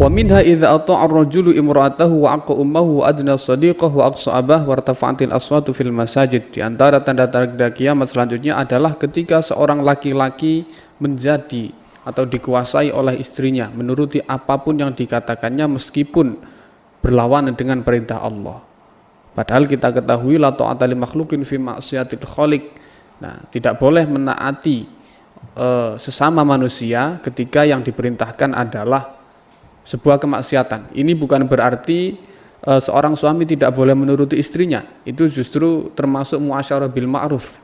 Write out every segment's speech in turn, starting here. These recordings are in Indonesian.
Wa minha idza ata'a ar-rajulu imra'atahu wa aqqa ummuhu wa adna sadiqahu wa aqsa abah wa irtafa'atil aswatu fil masajid. Di antara tanda-tanda kiamat selanjutnya adalah ketika seorang laki-laki menjadi atau dikuasai oleh istrinya menuruti apapun yang dikatakannya meskipun berlawanan dengan perintah Allah. Padahal kita ketahui la ta'ata li makhluqin fi ma'siyatil khaliq. Nah, tidak boleh menaati sesama manusia ketika yang diperintahkan adalah sebuah kemaksiatan. Ini bukan berarti seorang suami tidak boleh menuruti istrinya. Itu justru termasuk muasyarah bil ma'ruf,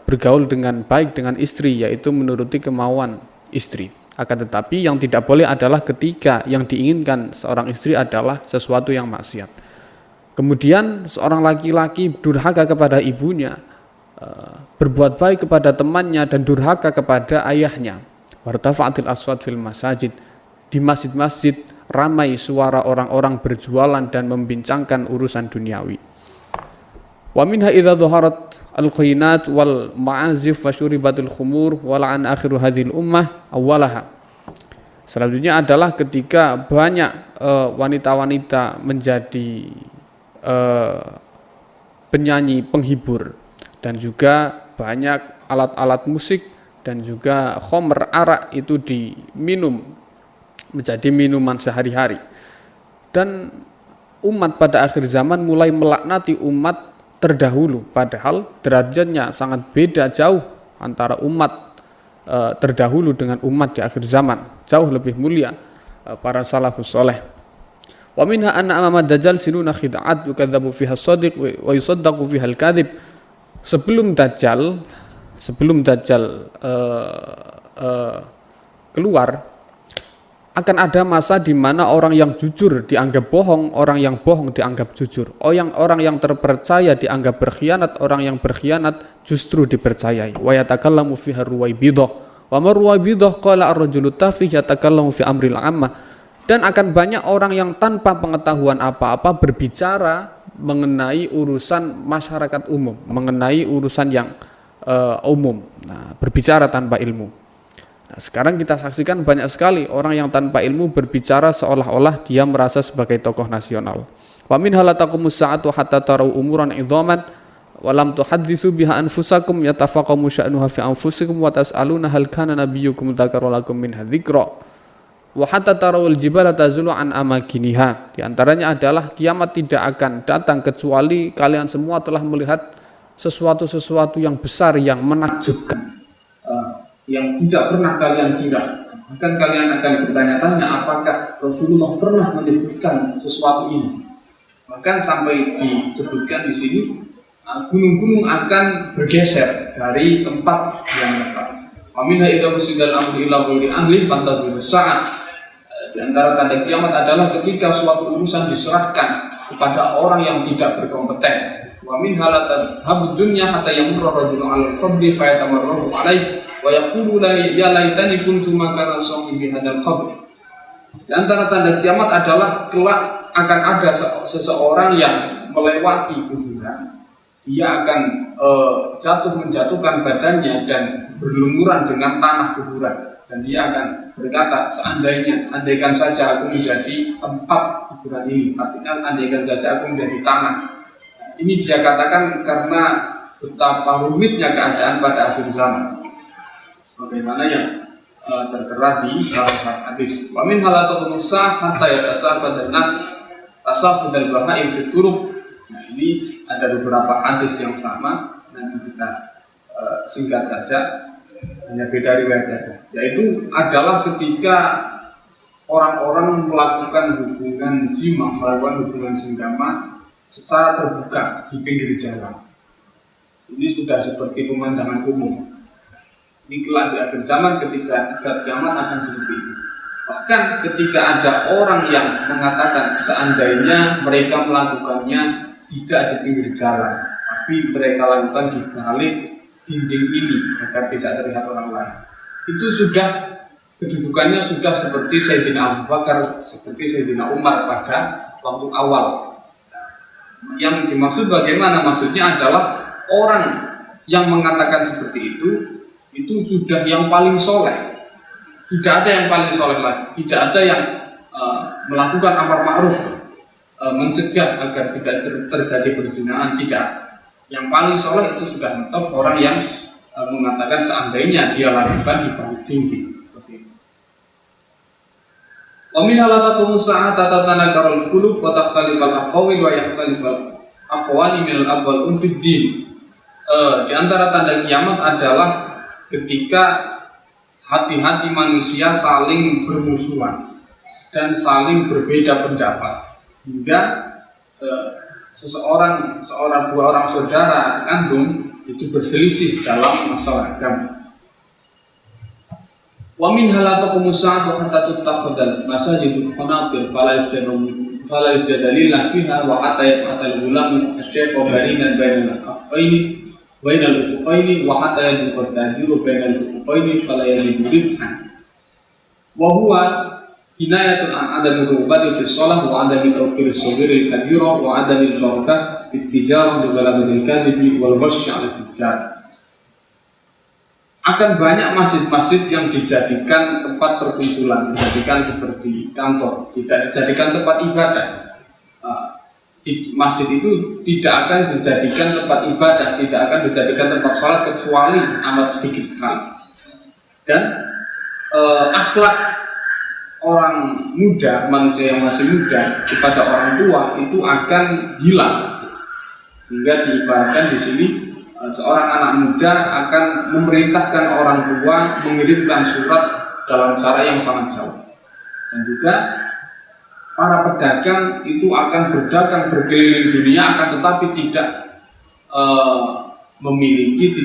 bergaul dengan baik dengan istri, yaitu menuruti kemauan istri. Akan tetapi yang tidak boleh adalah ketika yang diinginkan seorang istri adalah sesuatu yang maksiat. Kemudian seorang laki-laki durhaka kepada ibunya, berbuat baik kepada temannya dan durhaka kepada ayahnya. Wartafa'atil aswat fil masajid. Di masjid-masjid ramai suara orang-orang berjualan dan membincangkan urusan duniawi. Wa minha idza dhaharat al-qinat wal ma'azif wa syuribatul khumur wa la'an akhiru hadhil ummah awwalaha. Selanjutnya adalah ketika banyak wanita-wanita menjadi penyanyi penghibur dan juga banyak alat-alat musik dan juga khamr arak itu diminum menjadi minuman sehari-hari. Dan umat pada akhir zaman mulai melaknati umat terdahulu, padahal derajatnya sangat beda jauh antara umat terdahulu dengan umat di akhir zaman, jauh lebih mulia para salafus saleh. Wa minha anna amama dajjal sinuna khid'at yukadzabu fiha as-shadiq wa yusaddaqu fiha al-kadhib. Sebelum dajjal keluar, akan ada masa di mana orang yang jujur dianggap bohong, orang yang bohong dianggap jujur. Orang yang terpercaya dianggap berkhianat, orang yang berkhianat justru dipercayai. Wa yatakallamu fiha ruwaibidah. Wa mar ruwaibidah qala ar-rajulu tafih yatakallamu fi amril ammah. Dan akan banyak orang yang tanpa pengetahuan apa-apa berbicara mengenai urusan masyarakat umum, mengenai urusan yang umum. Nah, berbicara tanpa ilmu. Nah, sekarang kita saksikan banyak sekali orang yang tanpa ilmu berbicara seolah-olah dia merasa sebagai tokoh nasional. Wa min halatakumus sa'atu hatta tarau umuran idhaman wa lam tuhadditsu biha anfusakum yatafaqamu sya'nuha fi anfusikum wa tas'aluna hal kana nabiyyukum dzakara lakum min dzikra wa hatta tarawul jibala tazulu an amakiniha. Di antaranya adalah kiamat tidak akan datang kecuali kalian semua telah melihat sesuatu yang besar yang menakjubkan, yang tidak pernah kalian kira. Bahkan kalian akan bertanya-tanya apakah Rasulullah pernah menyebutkan sesuatu ini. Bahkan sampai disebutkan di sini gunung-gunung akan bergeser dari tempat yang lekat. Aminha idza musidal amru ila qawli ahli fantadhirus sa'at. Di antara tanda kiamat adalah ketika suatu urusan diserahkan kepada orang yang tidak berkompeten. Wa min halatan habud dunya hatta yamurra rajulun 'alal qabri fa yatamarrahu 'alaihi wa yaqulu ya laitani kuntu makana sahibi hadzal qabr. Di antara tanda kiamat adalah kelak akan ada seseorang yang melewati kuburan. Dia akan menjatuhkan badannya dan berlumuran dengan tanah kuburan, dan dia akan berkata, andaikan saja aku menjadi tempat kuburan ini, artinya andaikan saja aku menjadi tanah. Ini dia katakan karena betapa rumitnya keadaan pada akhir zaman, sebagaimana yang tertera di salah satu hadis. Wa min halatul musah hatta yatasafad an-nas tasafud al-bahaim fi turuq. Nah, ini ada beberapa hadis yang sama, nanti kita singkat saja, hanya beda riwayat saja. Yaitu adalah ketika orang-orang melakukan hubungan jima, melakukan hubungan senggama secara terbuka di pinggir jalan. Ini sudah seperti pemandangan umum. Ini kelak di akhir zaman ketika kiamat akan seperti itu. Bahkan ketika ada orang yang mengatakan seandainya mereka melakukannya tidak di pinggir jalan, tapi mereka lakukan di balik dinding ini agar tidak terlihat orang lain. Itu sudah kedudukannya sudah seperti Sayyidina Abu Bakar, seperti Sayyidina Umar pada waktu awal. Yang dimaksud bagaimana? Maksudnya adalah orang yang mengatakan seperti itu sudah yang paling soleh. Tidak ada yang paling soleh lagi. Tidak ada yang melakukan amar ma'ruf, mencegah agar tidak terjadi perzinahan, tidak. Yang paling soleh itu sudah mentok orang yang mengatakan seandainya dia lakukan di balik dinding seperti itu. Wa min halatakum sa'ata tatanakarul qulub wa takhtalifal aqwal wa yakhtalifal aqwali min al-abwal fid din. Di antara tanda kiamat adalah ketika hati-hati manusia saling bermusuhan dan saling berbeda pendapat, hingga seorang dua orang saudara kandung itu berselisih dalam masalah agama. Wa min halatakum sa'atu hatta tuttakhadal masajidul qanatir fala yadalillah fiha wa hatta yaqatal ulam asy-syaykh barinan bainal ufuqaini wa hatta yadkhul tajiru bainal ufuqaini fala yajidu ribhan. Wa huwa kinayatun an adami rubati fi shalah wa adami tawqir as-saghir al-kabira wa adami al-barakah fi tijarah bi ghalabati al-kadhibi wal ghash 'ala al-tujjar. Akan banyak masjid-masjid yang dijadikan tempat perkumpulan, dijadikan seperti kantor, tidak dijadikan tempat ibadah. Masjid itu tidak akan dijadikan tempat ibadah, tidak akan dijadikan tempat sholat kecuali amat sedikit sekali. Dan akhlak orang muda, manusia yang masih muda kepada orang tua itu akan hilang, sehingga diibaratkan di sini seorang anak muda akan memerintahkan orang tua mengirimkan surat dalam cara yang sangat jauh. Dan juga para pedagang itu akan berdagang berkeliling dunia, akan tetapi tidak memiliki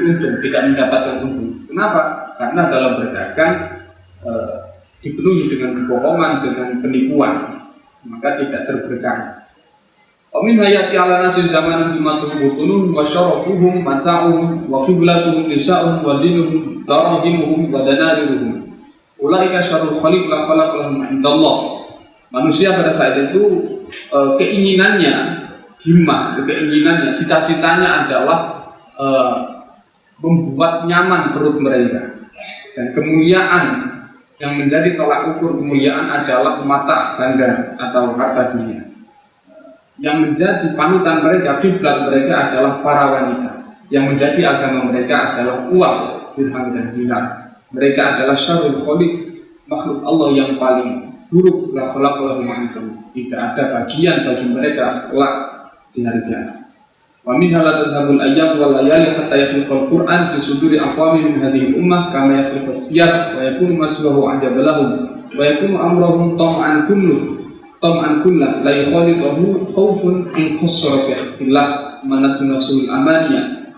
untung, tidak mendapatkan untung. Kenapa? Karena dalam berdagang dipenuhi dengan kebohongan, dengan penipuan, maka tidak terberkah. Amin hayati ala nasir zaman bimatuhum butunun wa syarafuhum mata'uhum wa qiblatuhum nisa'uhum wa dinuhum darahimuhum wa danariruhum ulaika syarrul khaliq la khalaq lahum indallah. Manusia pada saat itu keinginannya, keinginannya, cita-citanya adalah membuat nyaman perut mereka, dan kemuliaan yang menjadi tolak ukur kemuliaan adalah mata benda atau harta dunia. Yang menjadi panutan mereka, kiblat mereka adalah para wanita. Yang menjadi agama mereka adalah uang, dirham dan dinar. Mereka adalah syarrul khaliq, makhluk Allah yang paling buruk. La khalaqallahu ma'antum. Tidak ada bagian bagi mereka kelak di hari kiamat. Wa min halatadhabul ayyam wal layali hatta yakhluqal Qur'an fi suduri aqwamin min hadhihi ummah kama yakhluqas siyar wa yakunu masbahu ajabalahum wa yakunu amrahum tam'an kullah la yukhaliquhu khawfun in khassara fi haqqillah manatun rasul amaniyah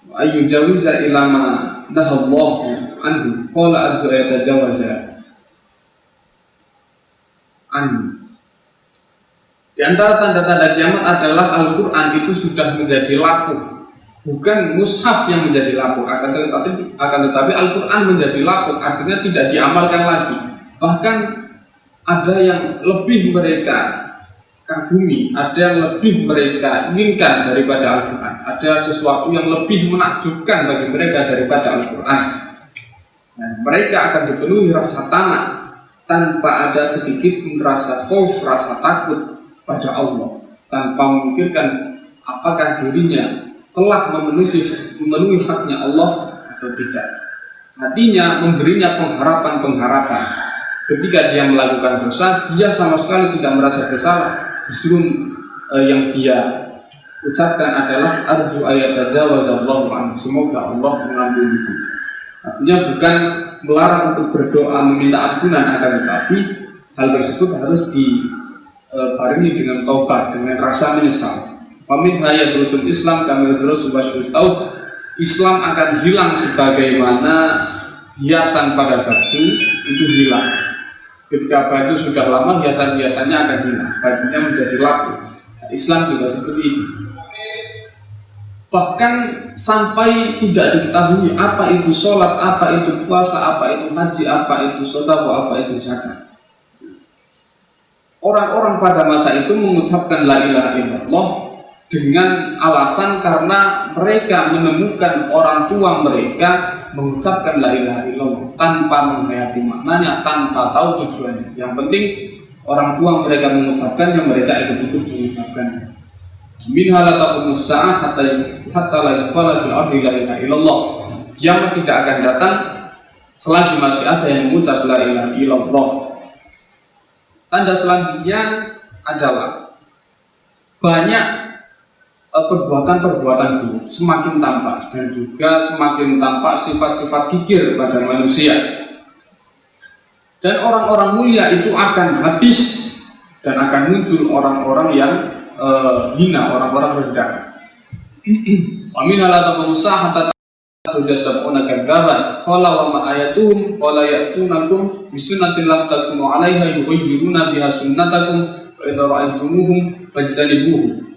wa ayyu jawiza ila ma nahallahu anhu qala adzu yatajawaza anhu. Di antara tanda-tanda kiamat adalah Al-Quran itu sudah menjadi laku, bukan mushaf yang menjadi laku, akan tetapi Al-Quran menjadi laku, artinya tidak diamalkan lagi. Bahkan ada yang lebih mereka kagumi, ada yang lebih mereka inginkan daripada Al-Quran, ada sesuatu yang lebih menakjubkan bagi mereka daripada Al-Quran. Dan mereka akan dipenuhi rasa tamak tanpa ada sedikit pun rasa khauf, rasa takut pada Allah, tanpa memikirkan apakah dirinya telah memenuhi haknya Allah atau tidak. Hatinya memberinya pengharapan. Ketika dia melakukan dosa, dia sama sekali tidak merasa bersalah. Justru yang dia ucapkan adalah arju ayat tajawazallahu anhu, semoga Allah mengampuniku. Artinya bukan melarang untuk berdoa meminta ampunan, akan tetapi hal tersebut harus dibarengi dengan taubat, dengan rasa menyesal. Pamin hayat rusul Islam kami rusul tahu Islam akan hilang sebagaimana hiasan pada baju itu hilang. Ketika baju sudah lama, hiasan-hiasannya akan hilang, bajunya menjadi laku. Islam juga seperti itu. Bahkan sampai tidak diketahui apa itu sholat, apa itu puasa, apa itu haji, apa itu sedekah, apa itu zakat. Orang-orang pada masa itu mengucapkan la ilaha illallah dengan alasan karena mereka menemukan orang tua mereka mengucapkan la ilaha illallah tanpa menghayati maknanya, tanpa tahu tujuannya. Yang penting orang tua mereka mengucapkannya, mereka ikut-ikut mengucapkannya. Minha la taqumus sa'ah hatta la yaqala fil ardi la ilaha illallah. Kiamat tidak akan datang selagi masih ada yang mengucap la ilaha illallah. Tanda selanjutnya adalah banyak perbuatan-perbuatan buruk semakin tampak, dan juga semakin tampak sifat-sifat kikir pada manusia. Dan orang-orang mulia itu akan habis, dan akan muncul orang-orang yang hina, orang-orang rendah. Amin ala taqumusah hatta tujasabuna kadzaban qala wa ma ayatuhum qala ya'tunakum bisunnatin lam takunu 'alaiha yughayyiruna biha sunnatakum wa idza ra'aytumuhum fajtanibuhum.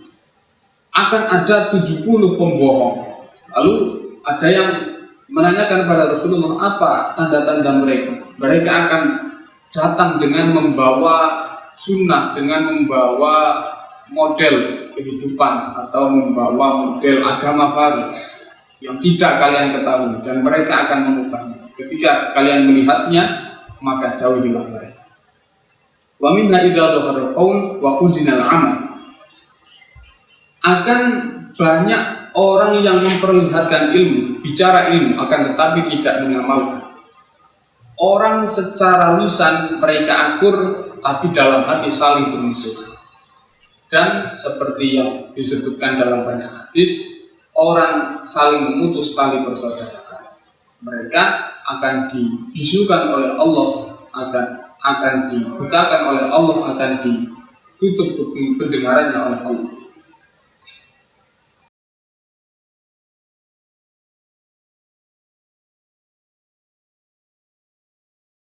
Akan ada 70 pembohong. Lalu ada yang menanyakan pada Rasulullah, apa tanda-tanda mereka? Mereka akan datang dengan membawa sunnah, dengan membawa model kehidupan atau membawa model agama baru yang tidak kalian ketahui, dan mereka akan mengubahnya. Ketika kalian melihatnya, maka jauhilah mereka. Wa minna idza dhahara qaul wa khuzinal amal. Akan banyak orang yang memperlihatkan ilmu, bicara ilmu, akan tetapi tidak mengamalkan. Orang secara lisan mereka akur, tapi dalam hati saling bermusuhan. Dan seperti yang disebutkan dalam banyak hadis, orang saling memutus tali persaudaraan. Mereka akan dibisukan oleh Allah, akan dibutakan oleh Allah, akan ditutup pendengarannya oleh Allah.